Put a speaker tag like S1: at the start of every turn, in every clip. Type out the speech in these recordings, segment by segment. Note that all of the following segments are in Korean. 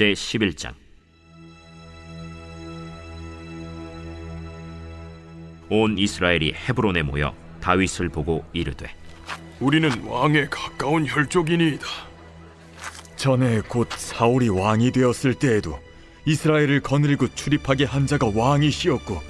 S1: 제11장. 온 이스라엘이 헤브론에 모여 다윗을 보고 이르되,
S2: 우리는 왕에 가까운 혈족이니이다.
S3: 전에 곧 사울이 왕이 되었을 때에도 이스라엘을 거느리고 출입하게 한 자가 왕이시었고,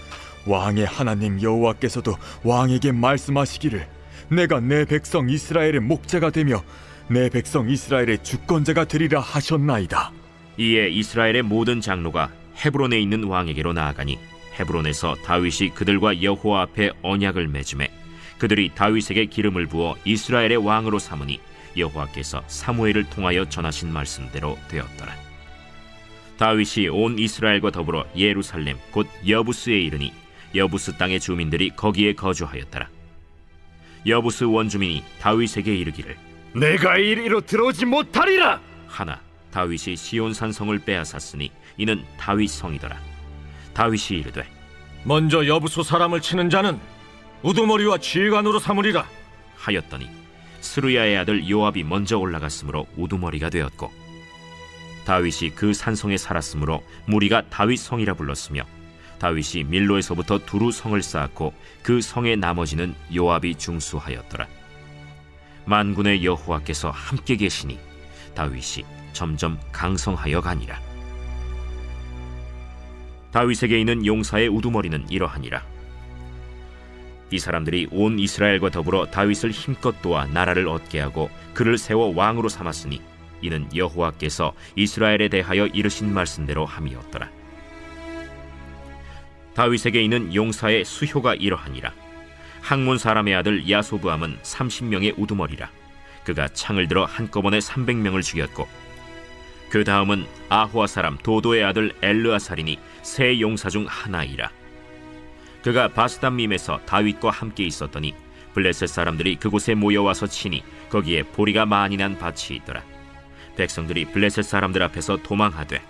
S3: 왕의 하나님 여호와께서도 왕에게 말씀하시기를 내가 내 백성 이스라엘의 목자가 되며 내 백성 이스라엘의 주권자가 되리라 하셨나이다.
S1: 이에 이스라엘의 모든 장로가 헤브론에 있는 왕에게로 나아가니 헤브론에서 다윗이 그들과 여호와 앞에 언약을 맺음에 그들이 다윗에게 기름을 부어 이스라엘의 왕으로 삼으니 여호와께서 사무엘을 통하여 전하신 말씀대로 되었더라. 다윗이 온 이스라엘과 더불어 예루살렘 곧 여부스에 이르니 여부스 땅의 주민들이 거기에 거주하였더라. 여부스 원주민이 다윗에게 이르기를,
S4: 내가 이리로 들어오지 못하리라
S1: 하나 다윗이 시온 산성을 빼앗았으니 이는 다윗 성이더라. 다윗이 이르되,
S4: 먼저 여부수 사람을 치는 자는 우두머리와 지휘관으로 삼으리라
S1: 하였더니 스루야의 아들 요압이 먼저 올라갔으므로 우두머리가 되었고, 다윗이 그 산성에 살았으므로 무리가 다윗 성이라 불렀으며, 다윗이 밀로에서부터 두루 성을 쌓았고 그 성의 나머지는 요압이 중수하였더라. 만군의 여호와께서 함께 계시니 다윗이 점점 강성하여 가니라. 다윗에게 있는 용사의 우두머리는 이러하니라. 이 사람들이 온 이스라엘과 더불어 다윗을 힘껏 도와 나라를 얻게 하고 그를 세워 왕으로 삼았으니 이는 여호와께서 이스라엘에 대하여 이르신 말씀대로 함이었더라. 다윗에게 있는 용사의 수효가 이러하니라. 학문 사람의 아들 야소브암은 30명의 우두머리라. 그가 창을 들어 한꺼번에 300명을 죽였고, 그 다음은 아호아 사람 도도의 아들 엘르아살이니 세 용사 중 하나이라. 그가 바스담밈에서 다윗과 함께 있었더니 블레셋 사람들이 그곳에 모여와서 치니 거기에 보리가 많이 난 밭이 있더라. 백성들이 블레셋 사람들 앞에서 도망하되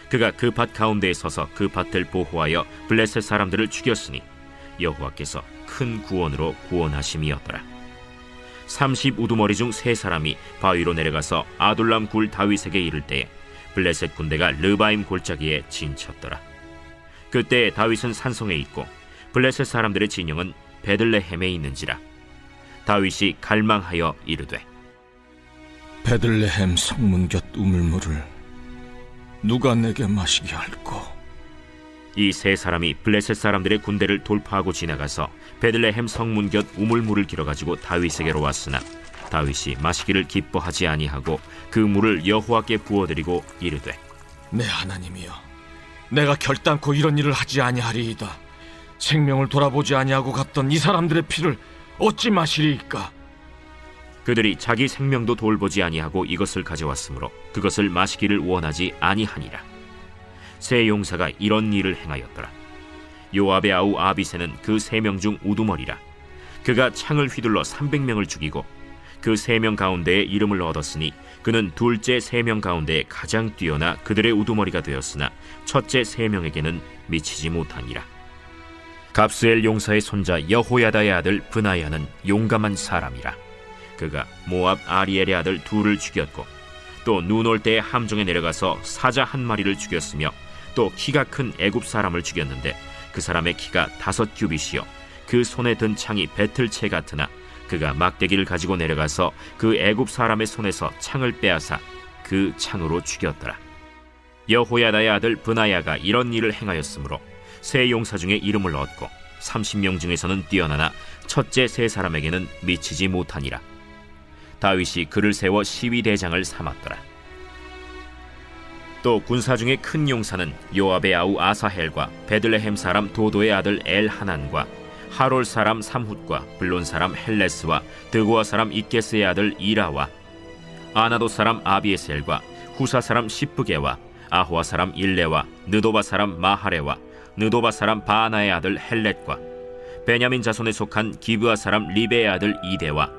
S1: 그가 그 밭 가운데에 서서 그 밭을 보호하여 블레셋 사람들을 죽였으니 여호와께서 큰 구원으로 구원하심이었더라. 30 우두머리 중 세 사람이 바위로 내려가서 아둘람 굴 다윗에게 이를 때에 블레셋 군대가 르바임 골짜기에 진쳤더라. 그때 다윗은 산성에 있고 블레셋 사람들의 진영은 베들레헴에 있는지라. 다윗이 갈망하여 이르되,
S4: 베들레헴 성문 곁 우물물을 누가 내게 마시게 할꼬?
S1: 이 세 사람이 블레셋 사람들의 군대를 돌파하고 지나가서 베들레헴 성문 곁 우물물을 길어가지고 다윗에게로 왔으나 다윗이 마시기를 기뻐하지 아니하고 그 물을 여호와께 부어드리고 이르되,
S4: 내 하나님이여, 내가 결단코 이런 일을 하지 아니하리이다. 생명을 돌아보지 아니하고 갔던 이 사람들의 피를 어찌 마시리이까?
S1: 그들이 자기 생명도 돌보지 아니하고 이것을 가져왔으므로 그것을 마시기를 원하지 아니하니라. 세 용사가 이런 일을 행하였더라. 요압의 아우 아비새는 그 3명 중 우두머리라. 그가 창을 휘둘러 300명을 죽이고 그 3명 가운데에 이름을 얻었으니 그는 둘째 3명 가운데 가장 뛰어나 그들의 우두머리가 되었으나 첫째 3명에게는 미치지 못하니라. 갑스엘 용사의 손자 여호야다의 아들 브나야는 용감한 사람이라. 그가 모압 아리엘의 아들 둘을 죽였고 또 눈 올 때에 함정에 내려가서 사자 한 마리를 죽였으며 또 키가 큰 애굽 사람을 죽였는데 그 사람의 키가 5규빗이요 그 손에 든 창이 배틀채 같으나 그가 막대기를 가지고 내려가서 그 애굽 사람의 손에서 창을 빼앗아 그 창으로 죽였더라. 여호야다의 아들 브나야가 이런 일을 행하였으므로 세 용사 중에 이름을 얻고 30명 중에서는 뛰어나나 첫째 세 사람에게는 미치지 못하니라. 다윗이 그를 세워 시위대장을 삼았더라. 또 군사 중에 큰 용사는 요압의 아우 아사헬과 베들레헴 사람 도도의 아들 엘하난과 하롤 사람 삼훗과 블론 사람 헬레스와 드고아 사람 이게스의 아들 이라와 아나도 사람 아비에셀과 후사 사람 시프게와 아호아 사람 일레와 느도바 사람 마하레와 느도바 사람 바하나의 아들 헬렛과 베냐민 자손에 속한 기브아 사람 리베의 아들 이데와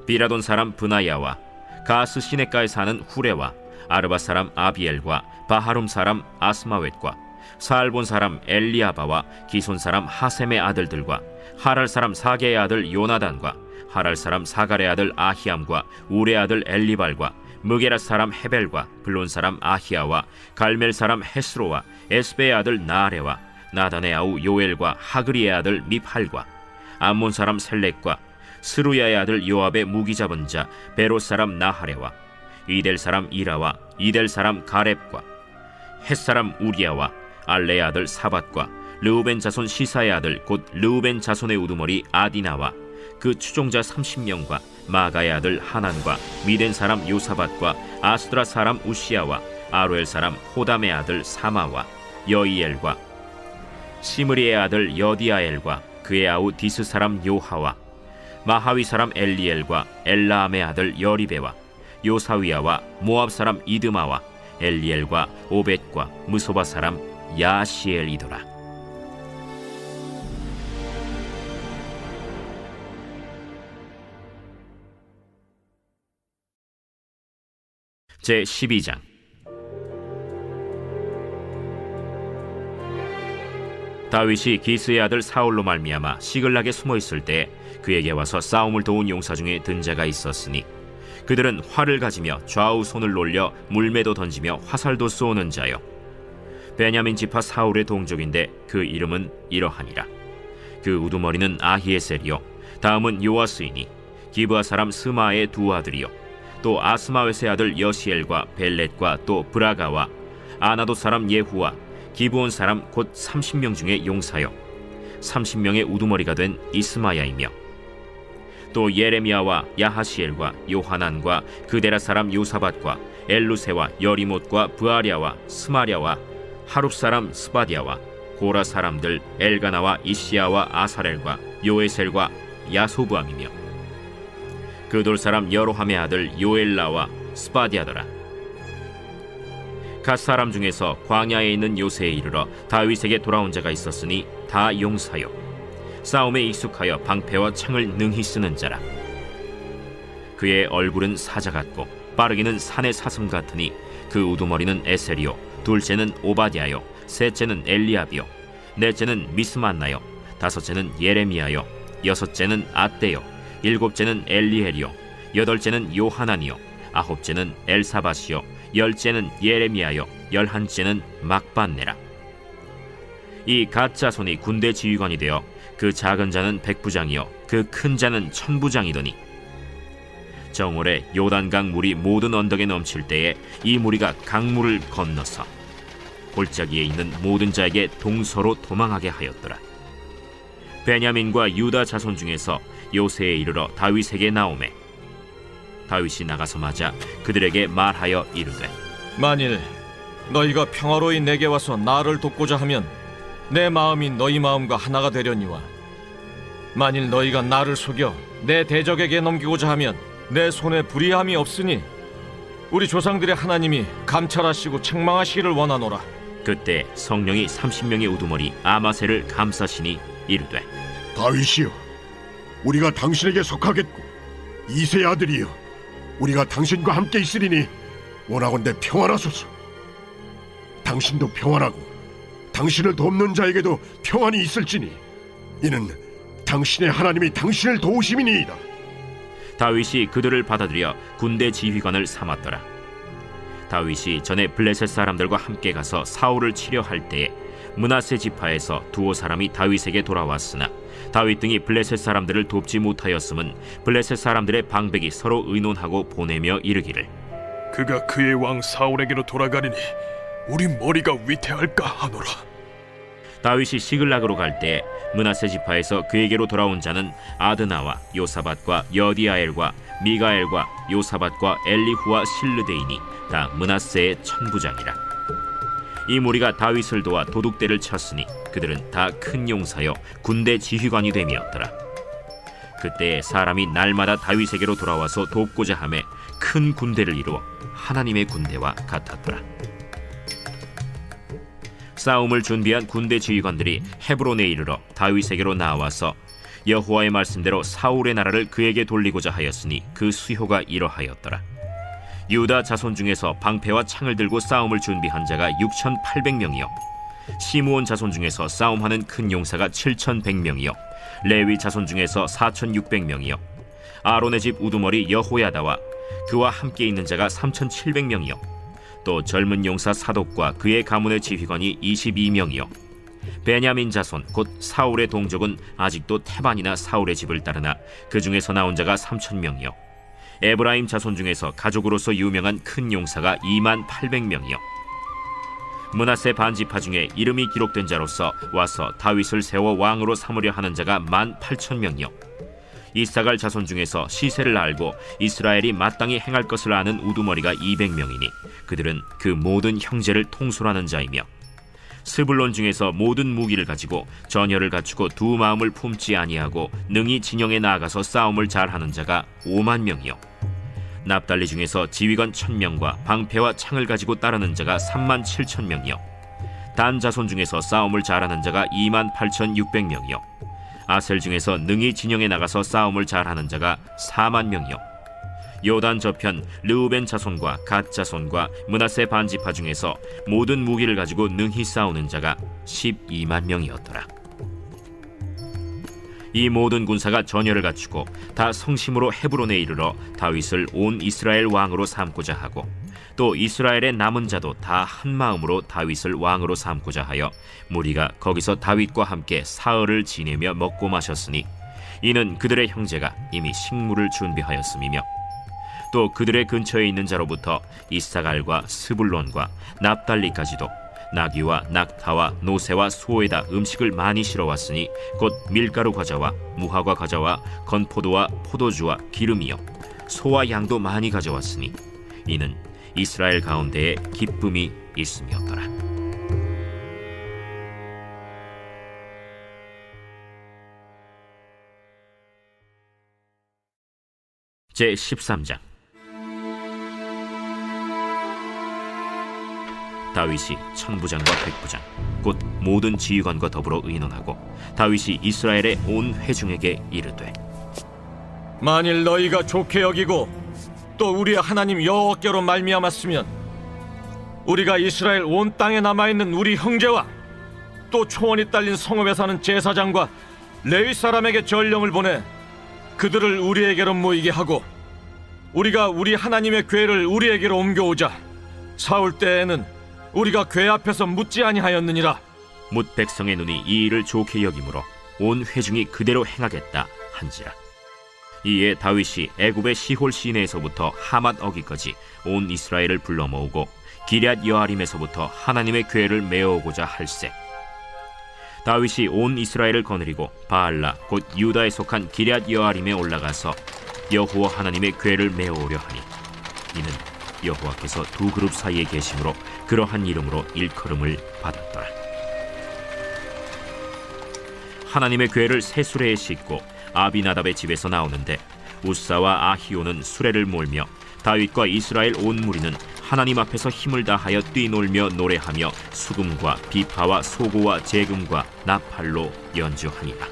S1: 비라돈 사람 브나야와 가스 시내가에 사는 후레와 아르바 사람 아비엘과 바하룸 사람 아스마웻과 사알본 사람 엘리아바와 기손 사람 하셈의 아들들과 하랄 사람 사게의 아들 요나단과 하랄 사람 사갈의 아들 아히암과 우레 아들 엘리발과 무게라 사람 헤벨과 블론 사람 아히야와 갈멜 사람 헤스로와 에스베의 아들 나아레와 나단의 아우 요엘과 하그리의 아들 미팔과 암몬 사람 셀렉과 스루야의 아들 요압의 무기 잡은 자 베롯 사람 나하레와 이델 사람 이라와 이델 사람 가렙과 헷 사람 우리야와 알레의 아들 사밧과 르우벤 자손 시사의 아들 곧 르우벤 자손의 우두머리 아디나와 그 추종자 30명과 마가의 아들 하난과 미덴 사람 요사밧과 아스드라 사람 우시야와 아로엘 사람 호담의 아들 사마와 여이엘과 시므리의 아들 여디아엘과 그의 아우 디스 사람 요하와 마하위 사람 엘리엘과 엘라암의 아들 여리베와 요사위야와 모압 사람 이드마와 엘리엘과 오벳과 무소바 사람 야시엘이더라. 제 12장. 다윗이 기스의 아들 사울로 말미암아 시글락에 숨어 있을 때 그에게 와서 싸움을 도운 용사 중에 든 자가 있었으니 그들은 활을 가지며 좌우 손을 놀려 물매도 던지며 화살도 쏘는 자요 베냐민 지파 사울의 동족인데 그 이름은 이러하니라. 그 우두머리는 아히에셀이요 다음은 요아스이니 기브아 사람 스마의 두 아들이요 또 아스마웨스의 아들 여시엘과 벨렛과 또 브라가와 아나도 사람 예후와 기브온 사람 곧 30명 중에 용사요 30명의 우두머리가 된 이스마야이며 또 예레미야와 야하시엘과 요하난과 그데라 사람 요사밧과 엘루세와 여리못과 브아랴와 스마랴와 하룹 사람 스바디아와 고라 사람들 엘가나와 이시야와 아사렐과 요에셀과 야소부암이며 그돌 사람 여로함의 아들 요엘라와 스바디아더라. 갓 사람 중에서 광야에 있는 요새에 이르러 다윗에게 돌아온 자가 있었으니 다 용사요 싸움에 익숙하여 방패와 창을 능히 쓰는 자라. 그의 얼굴은 사자 같고 빠르기는 산의 사슴 같으니 그 우두머리는 에셀이요 둘째는 오바댜요 셋째는 엘리압이요 넷째는 미스만나요 다섯째는 예레미야요 여섯째는 앗대요 일곱째는 엘리엘이요 여덟째는 요하난이요 아홉째는 엘사밧이요 열째는 예레미야요 열한째는 막반네라. 이 갓 자손이 군대 지휘관이 되어 그 작은 자는 백부장이요 그 큰 자는 천부장이더니 정월에 요단강 물이 모든 언덕에 넘칠 때에 이 무리가 강물을 건너서 골짜기에 있는 모든 자에게 동서로 도망하게 하였더라. 베냐민과 유다 자손 중에서 요새에 이르러 다윗에게 나오매 다윗이 나가서 맞아 그들에게 말하여 이르되
S4: 만일 너희가 평화로이 내게 와서 나를 돕고자 하면 내 마음이 너희 마음과 하나가 되려니와 만일 너희가 나를 속여 내 대적에게 넘기고자 하면 내 손에 불의함이 없으니 우리 조상들의 하나님이 감찰하시고 책망하시기를 원하노라.
S1: 그때 성령이 30명의 우두머리 아마셀을 감싸시니 이르되
S5: 다윗이여, 우리가 당신에게 속하겠고 이새의 아들이여, 우리가 당신과 함께 있으리니 원하건대 평안하소서. 당신도 평안하고 당신을 돕는 자에게도 평안이 있을지니 이는 당신의 하나님이 당신을 도우심이니이다.
S1: 다윗이 그들을 받아들여 군대 지휘관을 삼았더라. 다윗이 전에 블레셋 사람들과 함께 가서 사울을 치려 할 때에 므낫세 지파에서 두어 사람이 다윗에게 돌아왔으나 다윗 등이 블레셋 사람들을 돕지 못하였음은 블레셋 사람들의 방백이 서로 의논하고 보내며 이르기를
S2: 그가 그의 왕 사울에게로 돌아가리니 우리 머리가 위태할까 하노라.
S1: 다윗이 시글락으로 갈 때 므낫세 지파에서 그에게로 돌아온 자는 아드나와 요사밧과 여디아엘과 미가엘과 요사밧과 엘리후와 실르데이니 다 므낫세의 천부장이라. 이 무리가 다윗을 도와 도둑대를 쳤으니 그들은 다 큰 용사여 군대 지휘관이 됨이었더라. 그때 사람이 날마다 다윗에게로 돌아와서 돕고자 하매 큰 군대를 이루어 하나님의 군대와 같았더라. 싸움을 준비한 군대 지휘관들이 헤브론에 이르러 다윗에게로 나와서 여호와의 말씀대로 사울의 나라를 그에게 돌리고자 하였으니 그 수효가 이러하였더라. 유다 자손 중에서 방패와 창을 들고 싸움을 준비한 자가 6,800명이요 시므온 자손 중에서 싸움하는 큰 용사가 7,100명이요 레위 자손 중에서 4,600명이요 아론의 집 우두머리 여호야다와 그와 함께 있는 자가 3,700명이요 또 젊은 용사 사독과 그의 가문의 지휘관이 22명이요 베냐민 자손 곧 사울의 동족은 아직도 태반이나 사울의 집을 따르나 그 중에서 나온 자가 3,000명이요 에브라임 자손 중에서 가족으로서 유명한 큰 용사가 28,000명이요 므낫세 반지파 중에 이름이 기록된 자로서 와서 다윗을 세워 왕으로 삼으려 하는 자가 18,000명이요 이사갈 자손 중에서 시세를 알고 이스라엘이 마땅히 행할 것을 아는 우두머리가 200명이니 그들은 그 모든 형제를 통솔하는 자이며 스불론 중에서 모든 무기를 가지고 전열을 갖추고 두 마음을 품지 아니하고 능히 진영에 나아가서 싸움을 잘하는 자가 50,000명이요 납달리 중에서 지휘관 1,000명과 방패와 창을 가지고 따르는 자가 37,000명이요 단 자손 중에서 싸움을 잘하는 자가 28,600명이요 아셀 중에서 능히 진영에 나가서 싸움을 잘하는 자가 40,000명이요 요단 저편 르우벤 자손과 갓 자손과 므낫세 반지파 중에서 모든 무기를 가지고 능히 싸우는 자가 120,000명이었더라 이 모든 군사가 전열을 갖추고 다 성심으로 헤브론에 이르러 다윗을 온 이스라엘 왕으로 삼고자 하고 또 이스라엘의 남은 자도 다 한 마음으로 다윗을 왕으로 삼고자 하여 무리가 거기서 다윗과 함께 사흘을 지내며 먹고 마셨으니 이는 그들의 형제가 이미 식물을 준비하였음이며 또 그들의 근처에 있는 자로부터 이사갈과 스불론과 납달리까지도 나귀와 낙타와 노새와 소에다 음식을 많이 실어왔으니 곧 밀가루 과자와 무화과 과자와 건포도와 포도주와 기름이요 소와 양도 많이 가져왔으니 이는 이스라엘 가운데에 기쁨이 있음이었더라. 제 13장 다윗이 천부장과 백부장 곧 모든 지휘관과 더불어 의논하고 다윗이 이스라엘의 온 회중에게 이르되
S4: 만일 너희가 좋게 여기고 또 우리의 하나님 여호와께로 말미암았으면 우리가 이스라엘 온 땅에 남아있는 우리 형제와 또 초원이 딸린 성읍에 사는 제사장과 레위 사람에게 전령을 보내 그들을 우리에게로 모이게 하고 우리가 우리 하나님의 궤를 우리에게로 옮겨오자. 사울 때에는 우리가 궤 앞에서 묻지 아니하였느니라.
S1: 뭇 백성의 눈이 이 일을 좋게 여기므로 온 회중이 그대로 행하겠다 한지라. 이에 다윗이 애굽의 시홀 시내에서부터 하맛 어기까지 온 이스라엘을 불러 모으고 기럇 여아림에서부터 하나님의 궤를 메어오고자 할세. 다윗이 온 이스라엘을 거느리고 바알라 곧 유다에 속한 기럇 여아림에 올라가서 여호와 하나님의 궤를 메어오려 하니 이는 여호와께서 두 그룹 사이에 계심으로 그러한 이름으로 일컬음을 받았더라. 하나님의 궤를 새 수레에 싣고 아비나답의 집에서 나오는데 우사와 아히오는 수레를 몰며 다윗과 이스라엘 온 무리는 하나님 앞에서 힘을 다하여 뛰놀며 노래하며 수금과 비파와 소고와 재금과 나팔로 연주하니라.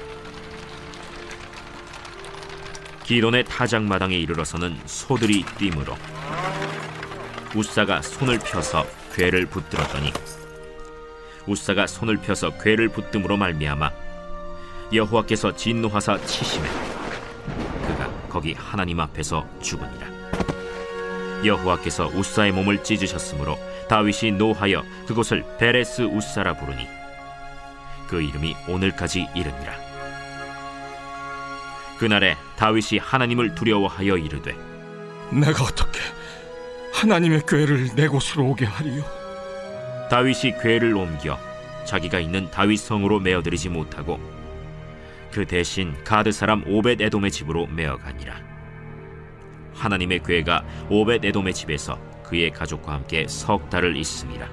S1: 기돈의 타작마당에 이르러서는 소들이 뛰므로 우사가 손을 펴서 궤를 붙들었더니 우사가 손을 펴서 궤를 붙듦으로 말미암아 여호와께서 진노하사 치심에 그가 거기 하나님 앞에서 죽으니라. 여호와께서 우사의 몸을 찢으셨으므로 다윗이 노하여 그곳을 베레스 우사라 부르니 그 이름이 오늘까지 이르니라. 그날에 다윗이 하나님을 두려워하여 이르되
S2: 내가 어떻게 하나님의 궤를 내 곳으로 오게 하리요?
S1: 다윗이 궤를 옮겨 자기가 있는 다윗 성으로 메어들이지 못하고 그 대신 가드 사람 오벳 에돔의 집으로 메어가니라. 하나님의 궤가 오벳 에돔의 집에서 그의 가족과 함께 석 달을 있음이라.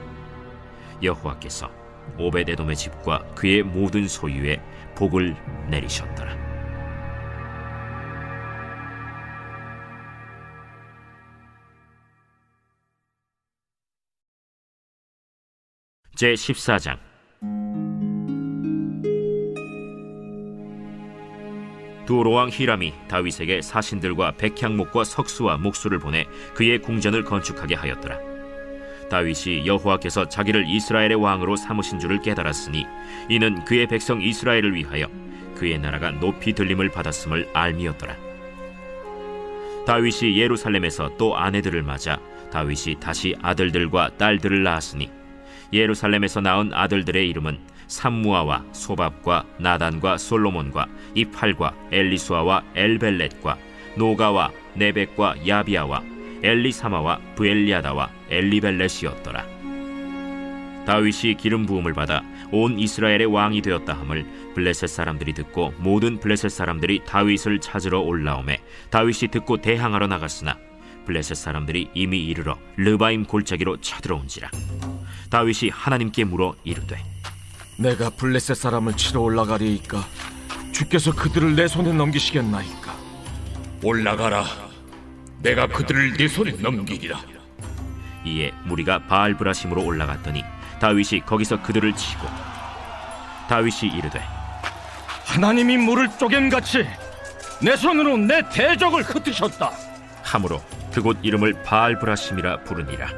S1: 여호와께서 오벳 에돔의 집과 그의 모든 소유에 복을 내리셨더라. 제 14장 두로왕 히람이 다윗에게 사신들과 백향목과 석수와 목수를 보내 그의 궁전을 건축하게 하였더라. 다윗이 여호와께서 자기를 이스라엘의 왕으로 삼으신 줄을 깨달았으니 이는 그의 백성 이스라엘을 위하여 그의 나라가 높이 들림을 받았음을 알미였더라. 다윗이 예루살렘에서 또 아내들을 맞아 다윗이 다시 아들들과 딸들을 낳았으니 예루살렘에서 낳은 아들들의 이름은 삼무아와 소밥과 나단과 솔로몬과 이팔과 엘리수아와 엘벨렛과 노가와 네벡과 야비아와 엘리사마와 브엘리아다와 엘리벨렛이었더라. 다윗이 기름 부음을 받아 온 이스라엘의 왕이 되었다 함을 블레셋 사람들이 듣고 모든 블레셋 사람들이 다윗을 찾으러 올라오매 다윗이 듣고 대항하러 나갔으나 블레셋 사람들이 이미 이르러 르바임 골짜기로 쳐들어온지라. 다윗이 하나님께 물어 이르되
S4: 내가 블레셋 사람을 치러 올라가리이까 주께서 그들을 내 손에 넘기시겠나이까?
S6: 올라가라. 내가 그들을 네 손에 넘기리라.
S1: 이에 무리가 바알브라심으로 올라갔더니 다윗이 거기서 그들을 치고 다윗이 이르되
S4: 하나님이 물을 쪼갬같이 내 손으로 내 대적을 흩으셨다.
S1: 함으로 그곳 이름을 바알브라심이라 부르니라.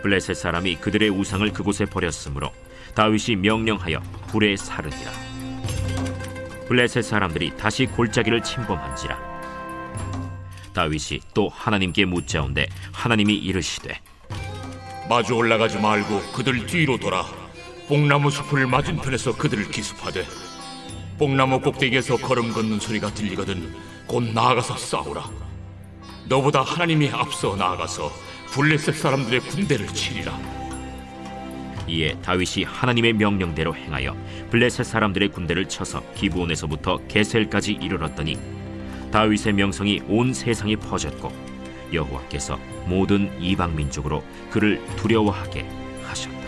S1: 블레셋 사람이 그들의 우상을 그곳에 버렸으므로 다윗이 명령하여 불에 사르니라. 블레셋 사람들이 다시 골짜기를 침범한지라. 다윗이 또 하나님께 묻자온데 하나님이 이르시되
S6: 마주 올라가지 말고 그들 뒤로 돌아 뽕나무 숲을 맞은편에서 그들을 기습하되 뽕나무 꼭대기에서 걸음 걷는 소리가 들리거든 곧 나아가서 싸우라. 너보다 하나님이 앞서 나아가서 블레셋 사람들의 군대를 치리라.
S1: 이에 다윗이 하나님의 명령대로 행하여 블레셋 사람들의 군대를 쳐서 기브온에서부터 게셀까지 이르렀더니 다윗의 명성이 온 세상에 퍼졌고 여호와께서 모든 이방 민족으로 그를 두려워하게 하셨더라.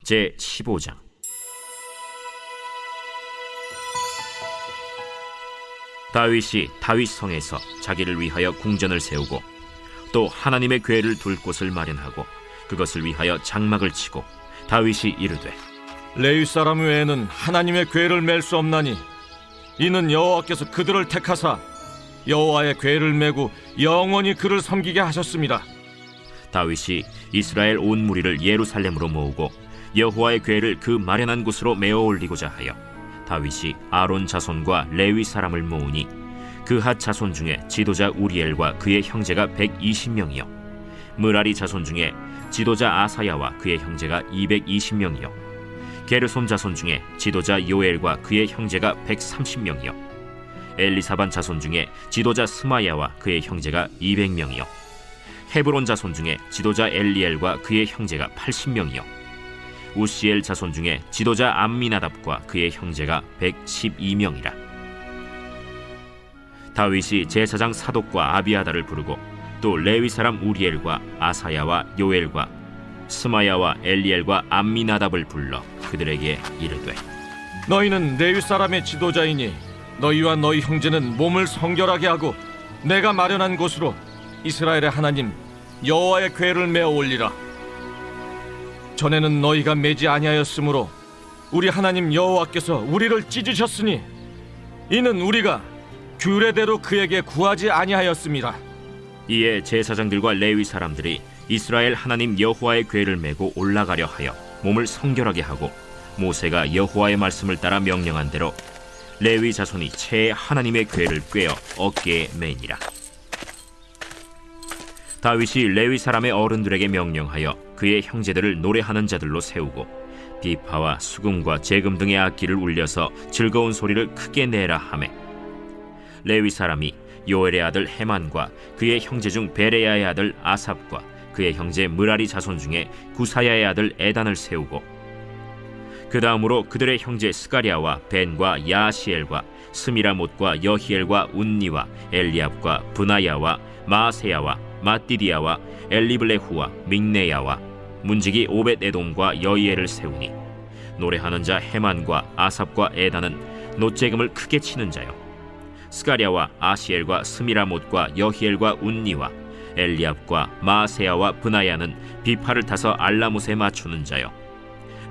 S1: 제 15장. 다윗이 다윗성에서 자기를 위하여 궁전을 세우고 또 하나님의 궤를 둘 곳을 마련하고 그것을 위하여 장막을 치고 다윗이 이르되
S4: 레위 사람 외에는 하나님의 궤를 맬 수 없나니 이는 여호와께서 그들을 택하사 여호와의 궤를 메고 영원히 그를 섬기게 하셨습니다.
S1: 다윗이 이스라엘 온 무리를 예루살렘으로 모으고 여호와의 궤를 그 마련한 곳으로 메어 올리고자 하여 다윗이 아론 자손과 레위 사람을 모으니 그핫 자손 중에 지도자 우리엘과 그의 형제가 120명이요 므라리 자손 중에 지도자 아사야와 그의 형제가 220명이요 게르솜 자손 중에 지도자 요엘과 그의 형제가 130명이요 엘리사반 자손 중에 지도자 스마야와 그의 형제가 200명이요 헤브론 자손 중에 지도자 엘리엘과 그의 형제가 80명이요 우시엘 자손 중에 지도자 암미나답과 그의 형제가 112명이라. 다윗이 제사장 사독과 아비아다를 부르고 또 레위 사람 우리엘과 아사야와 요엘과 스마야와 엘리엘과 암미나답을 불러 그들에게 이르되
S4: 너희는 레위 사람의 지도자이니 너희와 너희 형제는 몸을 성결하게 하고 내가 마련한 곳으로 이스라엘의 하나님 여호와의 궤를 메어 올리라. 전에는 너희가 매지 아니하였으므로 우리 하나님 여호와께서 우리를 찢으셨으니 이는 우리가 규례대로 그에게 구하지 아니하였습니다.
S1: 이에 제사장들과 레위 사람들이 이스라엘 하나님 여호와의 궤를 메고 올라가려 하여 몸을 성결하게 하고 모세가 여호와의 말씀을 따라 명령한 대로 레위 자손이 채 하나님의 궤를 꿰어 어깨에 매니라. 다윗이 레위 사람의 어른들에게 명령하여 그의 형제들을 노래하는 자들로 세우고 비파와 수금과 재금 등의 악기를 울려서 즐거운 소리를 크게 내라 하매 레위 사람이 요엘의 아들 헤만과 그의 형제 중 베레야의 아들 아삽과 그의 형제 므라리 자손 중에 구사야의 아들 에단을 세우고 그 다음으로 그들의 형제 스가랴와 벤과 야시엘과 스미라못과 여히엘과 운니와 엘리압과 브나야와 마세야와 마띠디아와 엘리블레후와 믹네야와 문지기 오벳에돔과 여이엘을 세우니 노래하는 자 헤만과 아삽과 에단은 놋재금을 크게 치는 자요 스가랴와 아시엘과 스미라못과 여히엘과 운니와 엘리압과 마세야와 브나야는 비파를 타서 알라못에 맞추는 자요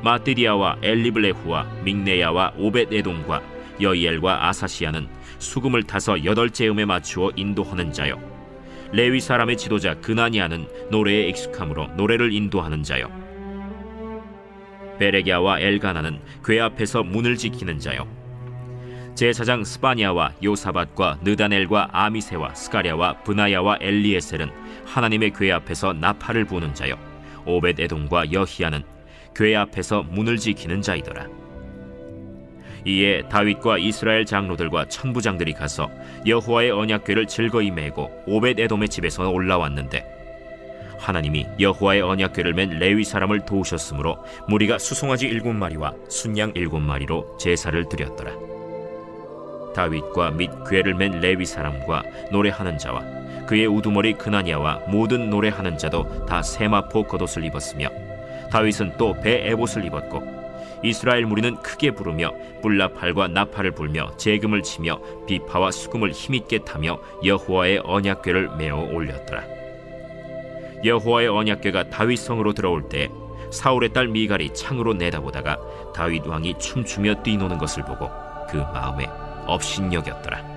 S1: 마띠디아와 엘리블레후와 믹네야와 오벳에돔과 여이엘과 아사시아는 수금을 타서 8재음에 맞추어 인도하는 자요 레위 사람의 지도자 그나니아는 노래에 익숙함으로 노래를 인도하는 자요 베레기야와 엘가나는 궤 앞에서 문을 지키는 자요. 제사장 스바냐와 요사밧과 느다넬과 아미세와 스가랴와 브나야와 엘리에셀은 하나님의 궤 앞에서 나팔을 부는 자요. 오벳에돔과 여히야는 궤 앞에서 문을 지키는 자이더라. 이에 다윗과 이스라엘 장로들과 천부장들이 가서 여호와의 언약궤를 즐거이 메고 오벳에돔의 집에서 올라왔는데 하나님이 여호와의 언약궤를 맨 레위 사람을 도우셨으므로 무리가 수송아지 7마리와 순양 7마리로 제사를 드렸더라. 다윗과 및 궤를 맨 레위 사람과 노래하는 자와 그의 우두머리 그나냐와 모든 노래하는 자도 다 세마포 겉옷을 입었으며 다윗은 또 배 에봇을 입었고 이스라엘 무리는 크게 부르며 뿔나팔과 나팔을 불며 재금을 치며 비파와 수금을 힘있게 타며 여호와의 언약궤를 메어 올렸더라. 여호와의 언약궤가 다윗 성으로 들어올 때 사울의 딸 미갈이 창으로 내다보다가 다윗 왕이 춤추며 뛰노는 것을 보고 그 마음에 업신여겼더라.